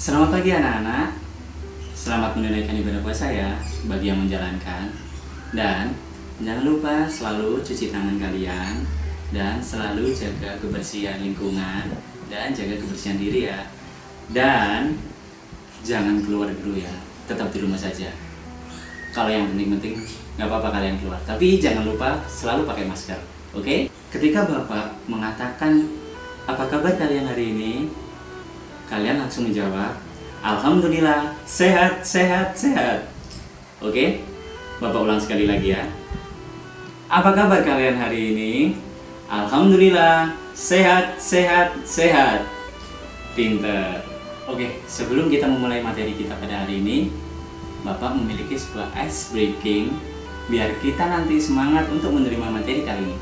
Selamat pagi anak-anak. Selamat menunaikan ibadah puasa ya bagi yang menjalankan. Dan jangan lupa selalu cuci tangan kalian dan selalu jaga kebersihan lingkungan dan jaga kebersihan diri ya. Dan jangan keluar dulu ya, tetap di rumah saja. Kalau yang penting-penting nggak apa-apa kalian keluar, tapi jangan lupa selalu pakai masker. Oke? Ketika Bapak mengatakan apa kabar kalian hari ini, kalian langsung menjawab, Alhamdulillah, sehat, sehat, sehat. Oke? Bapak ulang sekali lagi ya. Apa kabar kalian hari ini? Alhamdulillah, sehat, sehat, sehat. Pinter. Oke, sebelum kita memulai materi kita pada hari ini, Bapak memiliki sebuah ice breaking biar kita nanti semangat untuk menerima materi kali ini.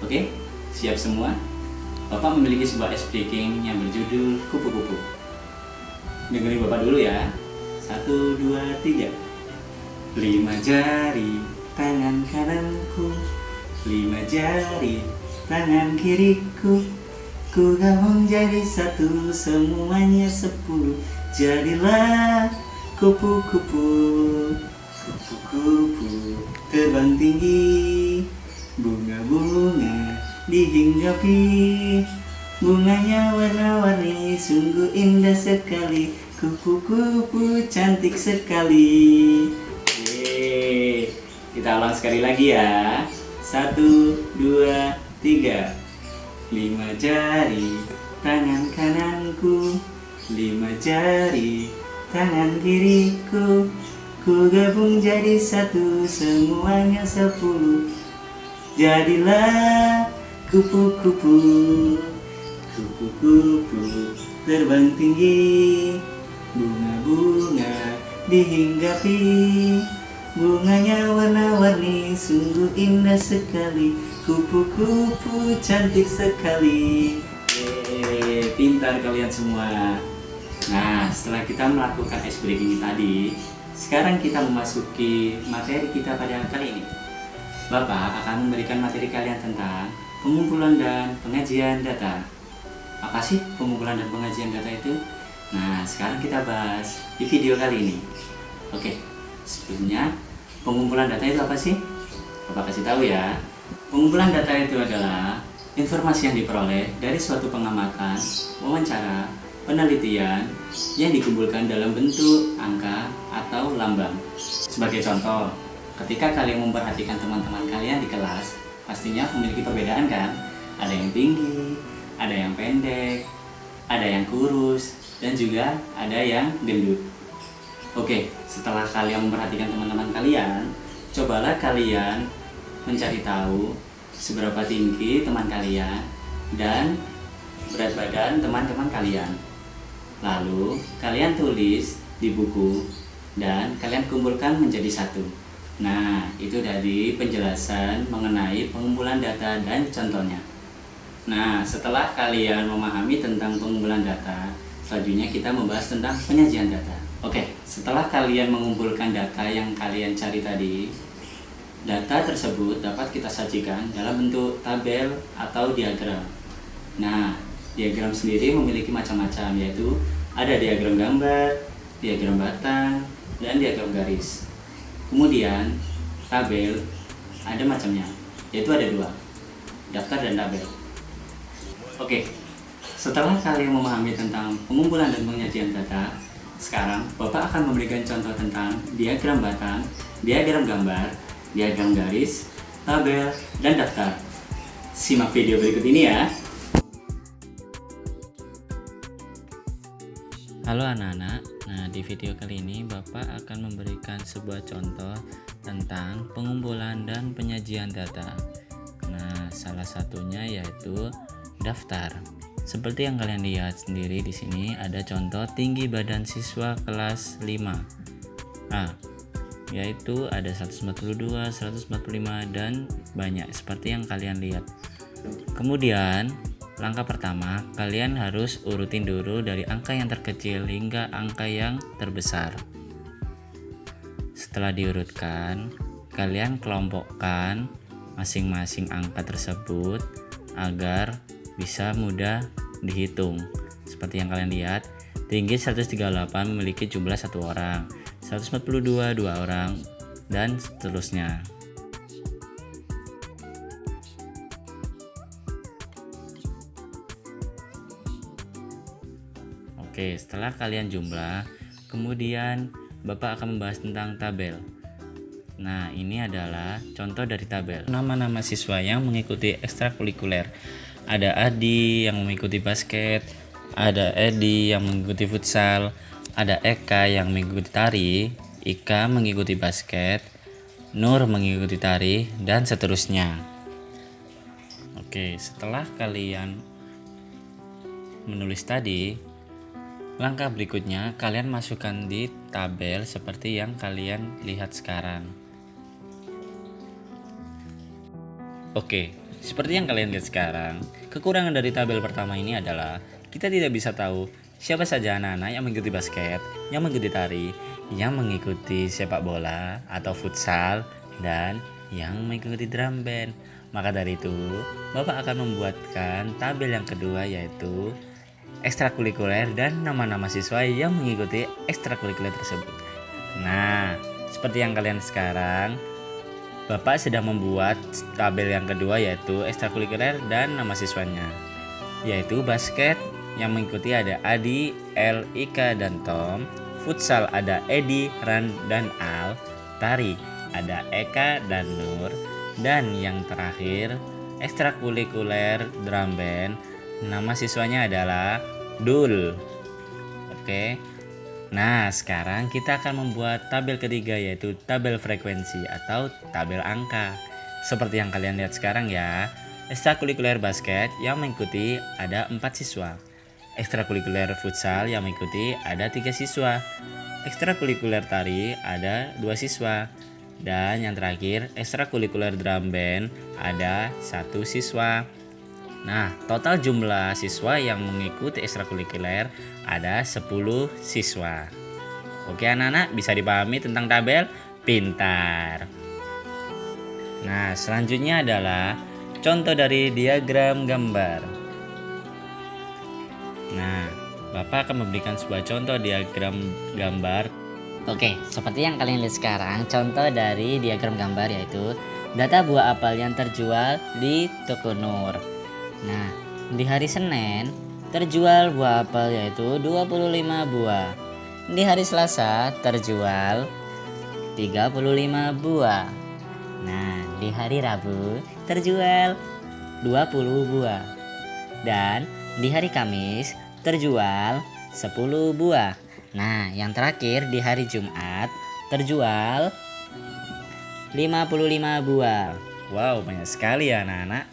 Oke? Siap semua? Bapak memiliki sebuah ice breaking yang berjudul kupu-kupu. Dengerin Bapak dulu ya. 1, 2, 3. 5 jari tangan kananku, 5 jari tangan kiriku, ku gabung jadi satu, semuanya 10. Jadilah kupu-kupu, kupu-kupu terbang tinggi, bunga-bunga dihinggapi, bunganya warna-warni, sungguh indah sekali, kupu-kupu cantik sekali. Yeay. Kita ulang sekali lagi ya. 1, 2, 3. 5 jari tangan kananku, 5 jari tangan kiriku, ku gabung jadi satu, semuanya 10. Jadilah kupu-kupu, kupu-kupu terbang tinggi, bunga-bunga dihinggapi, bunganya warna-warni, sungguh indah sekali, kupu-kupu cantik sekali. Yeay, pintar kalian semua. Nah, setelah kita melakukan ice breaking tadi, sekarang kita memasuki materi kita pada kali ini. Bapak akan memberikan materi kalian tentang pengumpulan dan pengajian data. Apa sih pengumpulan dan pengajian data itu? Nah, sekarang kita bahas di video kali ini. Oke, sebelumnya pengumpulan data itu apa sih? Bapak kasih tahu ya. Pengumpulan data itu adalah informasi yang diperoleh dari suatu pengamatan, wawancara, penelitian yang dikumpulkan dalam bentuk angka atau lambang. Sebagai contoh, ketika kalian memperhatikan teman-teman kalian di kelas, pastinya memiliki perbedaan kan? Ada yang tinggi, ada yang pendek, ada yang kurus, dan juga ada yang gendut. Oke, setelah kalian memperhatikan teman-teman kalian, cobalah kalian mencari tahu seberapa tinggi teman kalian dan berat badan teman-teman kalian. Lalu, kalian tulis di buku dan kalian kumpulkan menjadi satu. Nah, itu dari penjelasan mengenai pengumpulan data dan contohnya. Nah, setelah kalian memahami tentang pengumpulan data, selanjutnya kita membahas tentang penyajian data. Oke, setelah kalian mengumpulkan data yang kalian cari tadi, data tersebut dapat kita sajikan dalam bentuk tabel atau diagram. Nah, diagram sendiri memiliki macam-macam, yaitu ada diagram gambar, diagram batang, dan diagram garis. Kemudian, tabel ada macamnya, yaitu ada 2, daftar dan tabel. Oke, setelah kalian memahami tentang pengumpulan dan penyajian data, sekarang Bapak akan memberikan contoh tentang diagram batang, diagram gambar, diagram garis, tabel, dan daftar. Simak video berikut ini ya. Halo anak-anak, nah di video kali ini Bapak akan memberikan sebuah contoh tentang pengumpulan dan penyajian data. Nah, salah satunya yaitu daftar. Seperti yang kalian lihat sendiri di sini ada contoh tinggi badan siswa kelas 5. Nah, yaitu ada 142, 145 dan banyak seperti yang kalian lihat. Kemudian langkah pertama, kalian harus urutin dulu dari angka yang terkecil hingga angka yang terbesar. Setelah diurutkan, kalian kelompokkan masing-masing angka tersebut agar bisa mudah dihitung. Seperti yang kalian lihat, tinggi 138 memiliki jumlah 1 orang, 142 2 orang, dan seterusnya. Oke, setelah kalian jumlah, kemudian Bapak akan membahas tentang tabel. Nah, ini adalah contoh dari tabel. Nama-nama siswa yang mengikuti ekstrakurikuler. Ada Adi yang mengikuti basket, ada Edi yang mengikuti futsal, ada Eka yang mengikuti tari, Ika mengikuti basket, Nur mengikuti tari, dan seterusnya. Oke, setelah kalian menulis tadi, langkah berikutnya kalian masukkan di tabel seperti yang kalian lihat sekarang. Oke, seperti yang kalian lihat sekarang, kekurangan dari tabel pertama ini adalah kita tidak bisa tahu siapa saja anak-anak yang mengikuti basket, yang mengikuti tari, yang mengikuti sepak bola atau futsal, dan yang mengikuti drum band. Maka dari itu, Bapak akan membuatkan tabel yang kedua, yaitu ekstrakurikuler dan nama-nama siswa yang mengikuti ekstrakurikuler tersebut. Nah, seperti yang kalian sekarang, Bapak sedang membuat tabel yang kedua, yaitu ekstrakurikuler dan nama siswanya, yaitu basket yang mengikuti ada Adi, El, Ika, dan Tom. Futsal ada Edi, Ran, dan Al. Tari ada Eka dan Nur. Dan yang terakhir, ekstrakurikuler drum band, nama siswanya adalah Dul. Oke. Nah, sekarang kita akan membuat tabel ketiga, yaitu tabel frekuensi atau tabel angka. Seperti yang kalian lihat sekarang ya. Ekstrakurikuler basket yang mengikuti ada 4 siswa. Ekstrakurikuler futsal yang mengikuti ada 3 siswa. Ekstrakurikuler tari ada 2 siswa. Dan yang terakhir, ekstrakurikuler drum band ada 1 siswa. Nah, total jumlah siswa yang mengikuti ekstrakurikuler ada 10 siswa. Oke anak-anak, bisa dipahami tentang tabel? Pintar. Nah, selanjutnya adalah contoh dari diagram gambar. Nah, Bapak akan memberikan sebuah contoh diagram gambar. Oke, seperti yang kalian lihat sekarang, contoh dari diagram gambar yaitu data buah apel yang terjual di toko Nur. Nah, di hari Senin terjual buah apel yaitu 25 buah. Di hari Selasa terjual 35 buah. Nah, di hari Rabu terjual 20 buah. Dan di hari Kamis terjual 10 buah. Nah, yang terakhir di hari Jumat terjual 55 buah. Wow, banyak sekali ya anak-anak.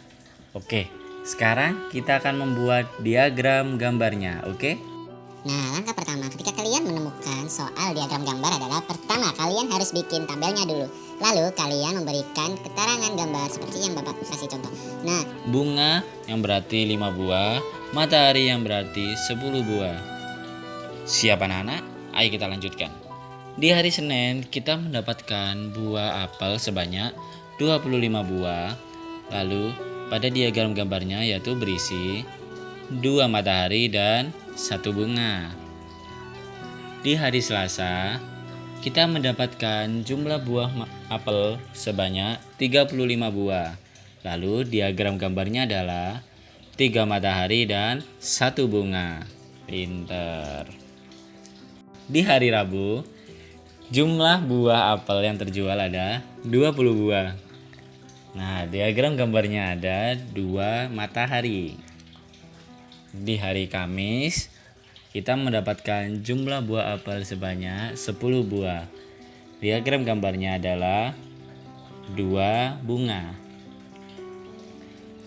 Oke, sekarang kita akan membuat diagram gambarnya, oke? Nah, langkah pertama ketika kalian menemukan soal diagram gambar adalah pertama kalian harus bikin tabelnya dulu. Lalu kalian memberikan keterangan gambar seperti yang Bapak kasih contoh. Nah, Bunga yang berarti 5 buah, matahari yang berarti 10 buah. Siap anak-anak? Ayo kita lanjutkan. Di hari Senin kita mendapatkan buah apel sebanyak 25 buah. Lalu pada diagram gambarnya yaitu berisi 2 matahari dan 1 bunga. Di hari Selasa kita mendapatkan jumlah buah apel sebanyak 35 buah. Lalu diagram gambarnya adalah 3 matahari dan 1 bunga. Pinter. Di hari Rabu, jumlah buah apel yang terjual ada 20 buah. Nah, diagram gambarnya ada 2 matahari. Di hari Kamis, kita mendapatkan jumlah buah apel sebanyak 10 buah. Diagram gambarnya adalah 2 bunga.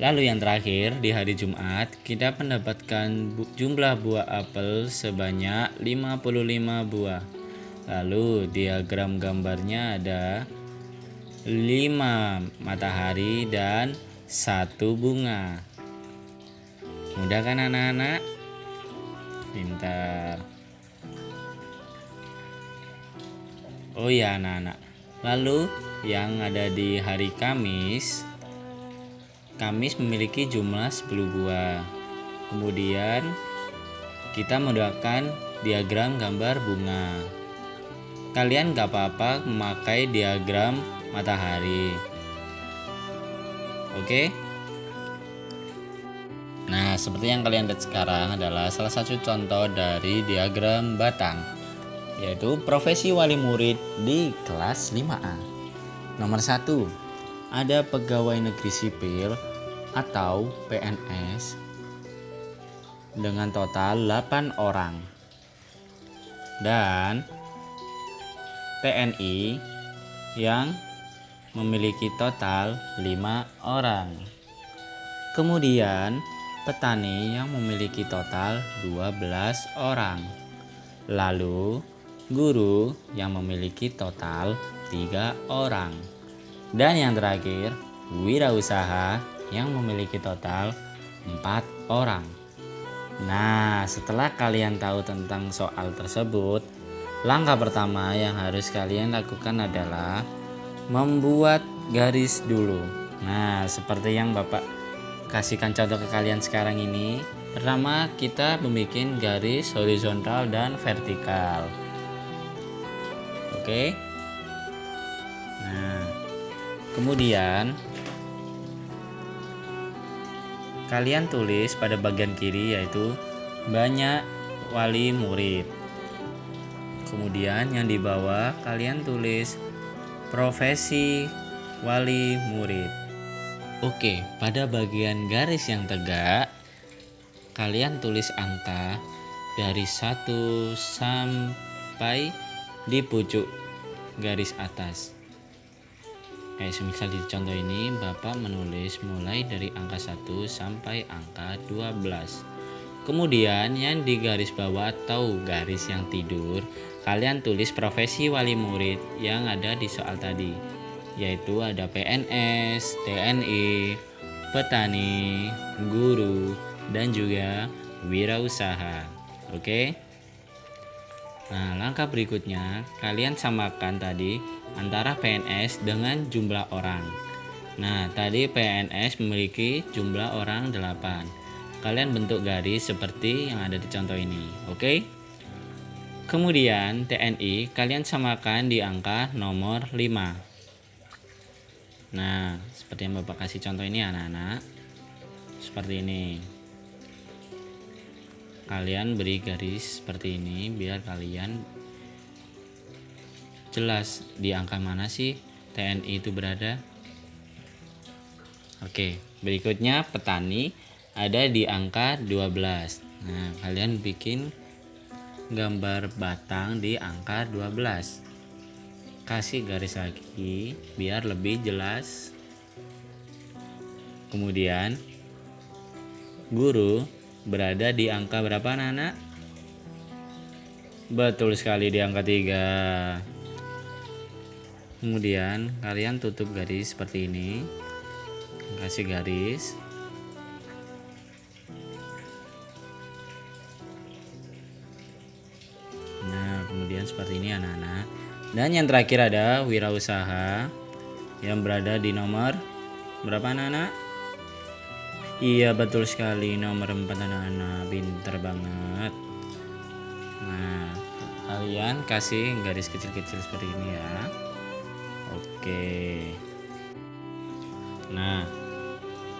Lalu yang terakhir, di hari Jumat, kita mendapatkan jumlah buah apel sebanyak 55 buah. Lalu diagram gambarnya ada 5 matahari dan 1 bunga. Mudah kan anak-anak? Pintar. Oh ya anak-anak. Lalu yang ada di hari Kamis memiliki jumlah 10 buah. Kemudian kita mendapatkan diagram gambar bunga. Kalian gak apa-apa memakai diagram matahari. Oke? Nah, seperti yang kalian lihat sekarang adalah salah satu contoh dari diagram batang, yaitu profesi wali murid di kelas 5A. Nomor 1, ada pegawai negeri sipil atau PNS dengan total 8 orang. Dan TNI yang memiliki total 5 orang. Kemudian petani yang memiliki total 12 orang. Lalu guru yang memiliki total 3 orang. Dan yang terakhir, wirausaha yang memiliki total 4 orang. Nah, setelah kalian tahu tentang soal tersebut, langkah pertama yang harus kalian lakukan adalah membuat garis dulu. Nah, seperti yang Bapak kasihkan contoh ke kalian sekarang ini. Pertama, kita membuat garis horizontal dan vertikal. Oke. Nah, kemudian kalian tulis pada bagian kiri yaitu banyak wali murid. Kemudian yang di bawah kalian tulis profesi wali murid. Oke, pada bagian garis yang tegak kalian tulis angka dari 1 sampai di pucuk garis atas. Kayak semisal di contoh ini Bapak menulis mulai dari angka 1 sampai angka 12. Kemudian yang di garis bawah atau garis yang tidur, kalian tulis profesi wali murid yang ada di soal tadi, yaitu ada PNS, TNI, petani, guru, dan juga wirausaha. Oke? Nah, langkah berikutnya kalian samakan tadi antara PNS dengan jumlah orang. Nah, tadi PNS memiliki jumlah orang 8. Kalian bentuk garis seperti yang ada di contoh ini. Oke? Kemudian TNI kalian samakan di angka nomor 5. Nah, seperti yang Bapak kasih contoh ini anak-anak. Seperti ini. Kalian beri garis seperti ini biar kalian jelas di angka mana sih TNI itu berada. Oke, berikutnya petani ada di angka 12. Nah, kalian bikin gambar batang di angka 12. Kasih garis lagi biar lebih jelas. Kemudian guru berada di angka berapa anak-anak? Betul sekali di angka 3. Kemudian kalian tutup garis seperti ini. Kasih garis. Nah, kemudian seperti ini anak-anak. Dan yang terakhir ada wirausaha yang berada di nomor berapa anak-anak? Iya, betul sekali, nomor 4 anak-anak. Pinter banget. Nah, kalian kasih garis kecil-kecil seperti ini ya. Oke. Nah,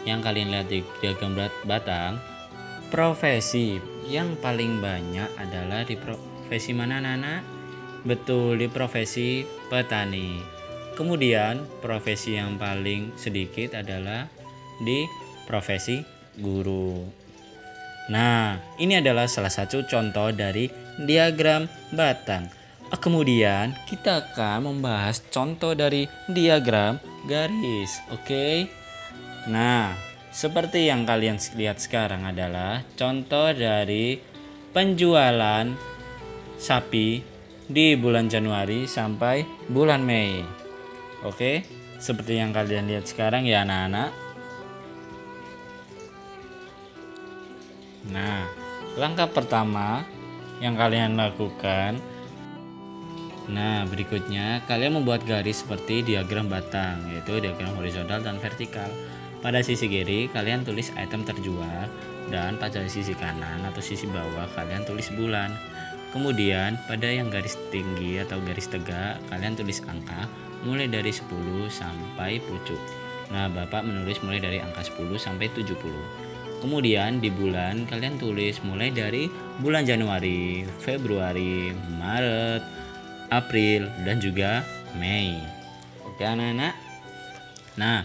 yang kalian lihat di diagram batang, profesi yang paling banyak adalah di profesi mana anak-anak? Betul, di profesi petani. Kemudian profesi yang paling sedikit adalah di profesi guru. Nah, ini adalah salah satu contoh dari diagram batang. Kemudian kita akan membahas contoh dari diagram garis. Oke. Nah, seperti yang kalian lihat sekarang adalah contoh dari penjualan sapi di bulan Januari sampai bulan Mei. Oke, seperti yang kalian lihat sekarang ya anak-anak. Nah, langkah pertama yang kalian lakukan, nah berikutnya kalian membuat garis seperti diagram batang, yaitu diagram horizontal dan vertikal. Pada sisi kiri kalian tulis item terjual dan pada sisi kanan atau sisi bawah kalian tulis bulan. Kemudian pada yang garis tinggi atau garis tegak kalian tulis angka mulai dari 10 sampai pucuk. Nah, Bapak menulis mulai dari angka 10 sampai 70. Kemudian di bulan kalian tulis mulai dari bulan Januari, Februari, Maret, April, dan juga Mei. Oke anak-anak. Nah,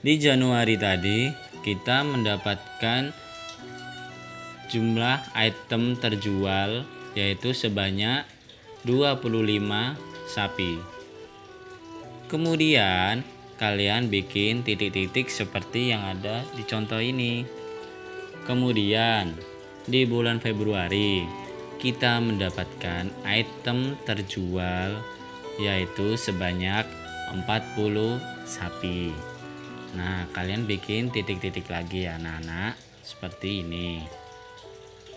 di Januari tadi kita mendapatkan jumlah item terjual yaitu sebanyak 25 sapi. Kemudian kalian bikin titik-titik seperti yang ada di contoh ini. Kemudian di bulan Februari kita mendapatkan item terjual yaitu sebanyak 40 sapi. Nah, kalian bikin titik-titik lagi ya anak-anak seperti ini.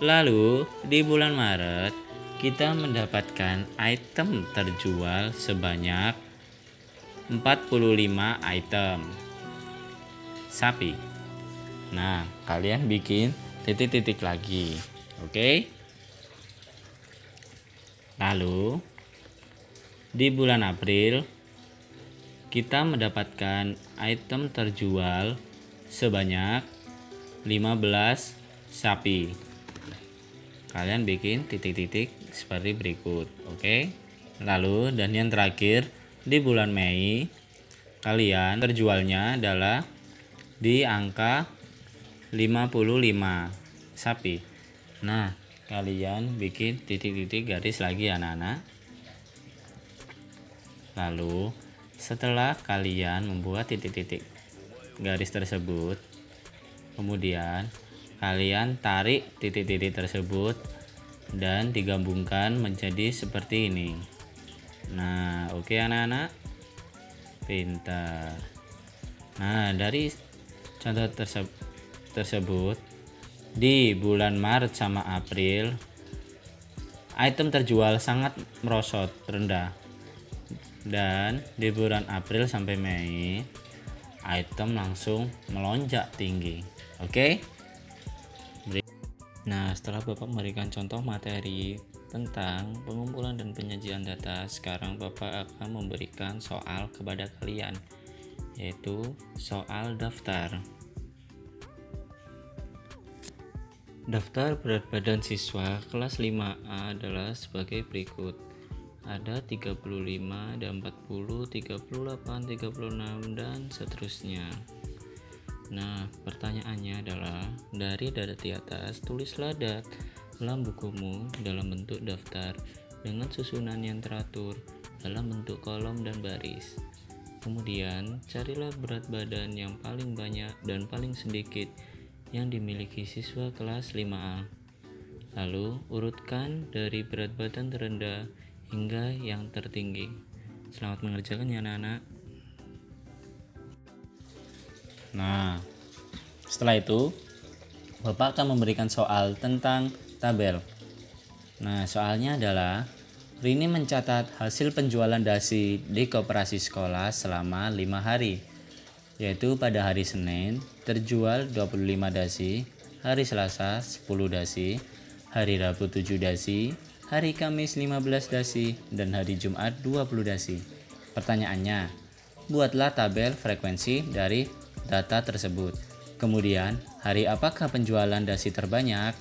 Lalu di bulan Maret kita mendapatkan item terjual sebanyak 45 item sapi. Nah, kalian bikin titik-titik lagi. Oke? Lalu di bulan April kita mendapatkan item terjual sebanyak 15 sapi. Kalian bikin titik-titik seperti berikut. Oke? Lalu dan yang terakhir di bulan Mei kalian terjualnya adalah di angka 55 sapi. Nah, kalian bikin titik-titik garis lagi anak-anak. Lalu setelah kalian membuat titik-titik garis tersebut, kemudian kalian tarik titik-titik tersebut dan digabungkan menjadi seperti ini. Nah, oke anak-anak. Pintar. Nah, dari contoh tersebut di bulan Maret sama April item terjual sangat merosot rendah. Dan di bulan April sampai Mei item langsung melonjak tinggi. Oke? Nah, setelah Bapak memberikan contoh materi tentang pengumpulan dan penyajian data, sekarang Bapak akan memberikan soal kepada kalian, yaitu soal daftar. Daftar berat badan siswa kelas 5A adalah sebagai berikut. Ada 35, ada 40, 38, 36, dan seterusnya. Nah, pertanyaannya adalah dari data di atas, tulislah dalam bukumu dalam bentuk daftar dengan susunan yang teratur dalam bentuk kolom dan baris. Kemudian, carilah berat badan yang paling banyak dan paling sedikit yang dimiliki siswa kelas 5A. Lalu, urutkan dari berat badan terendah hingga yang tertinggi. Selamat mengerjakan ya anak-anak. Nah, setelah itu Bapak akan memberikan soal tentang tabel. Nah, soalnya adalah Rini mencatat hasil penjualan dasi di koperasi sekolah selama 5 hari, yaitu pada hari Senin terjual 25 dasi, hari Selasa 10 dasi, hari Rabu 7 dasi, hari Kamis 15 dasi, dan hari Jumat 20 dasi. Pertanyaannya, buatlah tabel frekuensi dari data tersebut. Kemudian, hari apakah penjualan dasi terbanyak?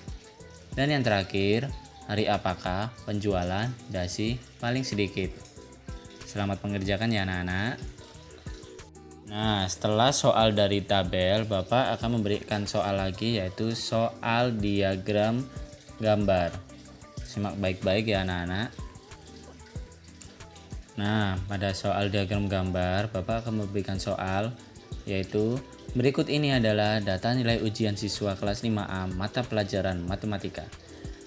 Dan yang terakhir, hari apakah penjualan dasi paling sedikit? Selamat mengerjakan ya anak-anak. Nah, setelah soal dari tabel, Bapak akan memberikan soal lagi, yaitu soal diagram gambar. Simak baik-baik ya anak-anak. Nah, pada soal diagram gambar, Bapak akan memberikan soal, yaitu berikut ini adalah data nilai ujian siswa kelas 5A mata pelajaran matematika.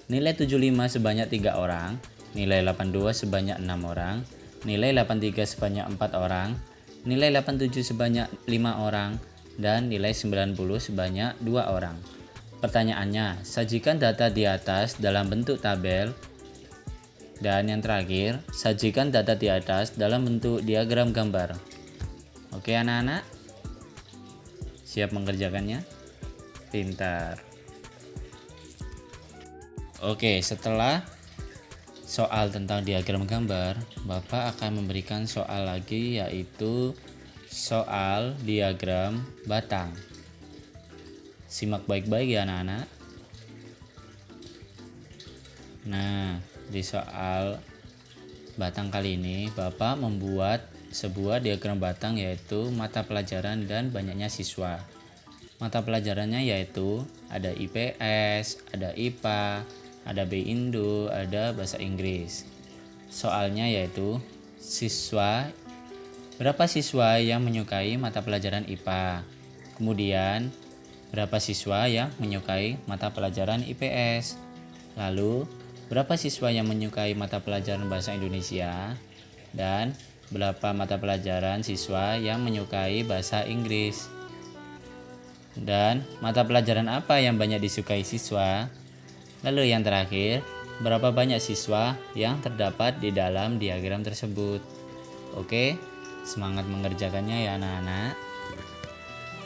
Nilai 75 sebanyak 3 orang, nilai 82 sebanyak 6 orang, nilai 83 sebanyak 4 orang, nilai 87 sebanyak 5 orang, dan nilai 90 sebanyak 2 orang. Pertanyaannya, sajikan data di atas dalam bentuk tabel. Dan yang terakhir, sajikan data di atas dalam bentuk diagram gambar. Oke anak-anak? Siap mengerjakannya? Pintar. Oke, setelah soal tentang diagram gambar, Bapak akan memberikan soal lagi, yaitu soal diagram batang. Simak baik-baik ya anak-anak. Nah, di soal batang kali ini Bapak membuat sebuah diagram batang, yaitu mata pelajaran dan banyaknya siswa. Mata pelajarannya yaitu ada IPS, ada IPA, ada B Indo, ada bahasa Inggris. Soalnya yaitu berapa siswa yang menyukai mata pelajaran IPA? Kemudian berapa siswa yang menyukai mata pelajaran IPS? Lalu berapa siswa yang menyukai mata pelajaran bahasa Indonesia? Dan berapa mata pelajaran siswa yang menyukai bahasa Inggris? Dan mata pelajaran apa yang banyak disukai siswa? Lalu yang terakhir, berapa banyak siswa yang terdapat di dalam diagram tersebut? Oke, semangat mengerjakannya ya anak-anak.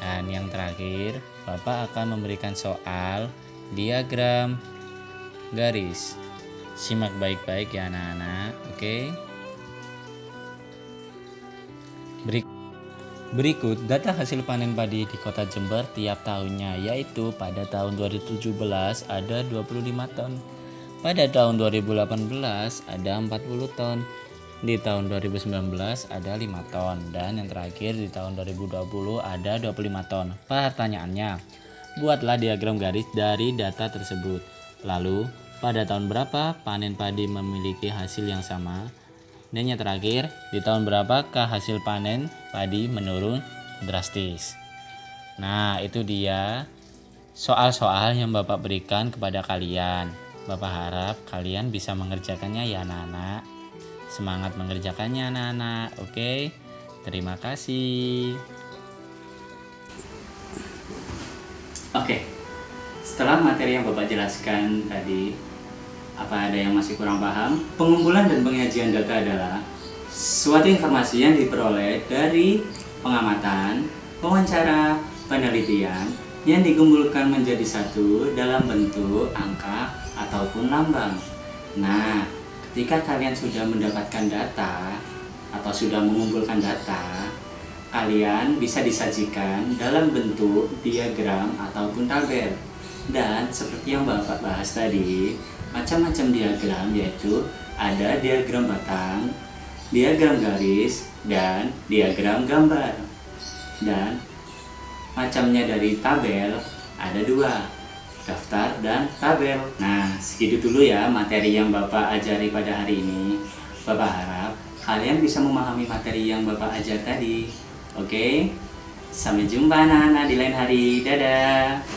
Dan yang terakhir, Bapak akan memberikan soal diagram garis. Simak baik-baik ya anak-anak. Oke. Berikut data hasil panen padi di Kota Jember tiap tahunnya, yaitu pada tahun 2017 ada 25 ton, pada tahun 2018 ada 40 ton, di tahun 2019 ada 5 ton, dan yang terakhir di tahun 2020 ada 25 ton. Pertanyaannya, buatlah diagram garis dari data tersebut. Lalu, pada tahun berapa panen padi memiliki hasil yang sama? Dan yang terakhir, di tahun berapakah hasil panen padi menurun drastis? Nah, itu dia soal-soal yang Bapak berikan kepada kalian. Bapak harap kalian bisa mengerjakannya ya anak-anak. Semangat mengerjakannya anak-anak. Oke, terima kasih. Oke, setelah materi yang Bapak jelaskan tadi, apa ada yang masih kurang paham? Pengumpulan dan penyajian data adalah suatu informasi yang diperoleh dari pengamatan, wawancara, penelitian yang dikumpulkan menjadi satu dalam bentuk angka ataupun lambang. Nah, ketika kalian sudah mendapatkan data atau sudah mengumpulkan data, kalian bisa disajikan dalam bentuk diagram ataupun tabel. Dan seperti yang Bapak bahas tadi, macam-macam diagram, yaitu ada diagram batang, diagram garis, dan diagram gambar. Dan macamnya dari tabel ada 2, daftar dan tabel. Nah, segitu dulu ya materi yang Bapak ajari pada hari ini. Bapak harap kalian bisa memahami materi yang Bapak ajar tadi. Oke? Sampai jumpa anak-anak di lain hari. Dadah.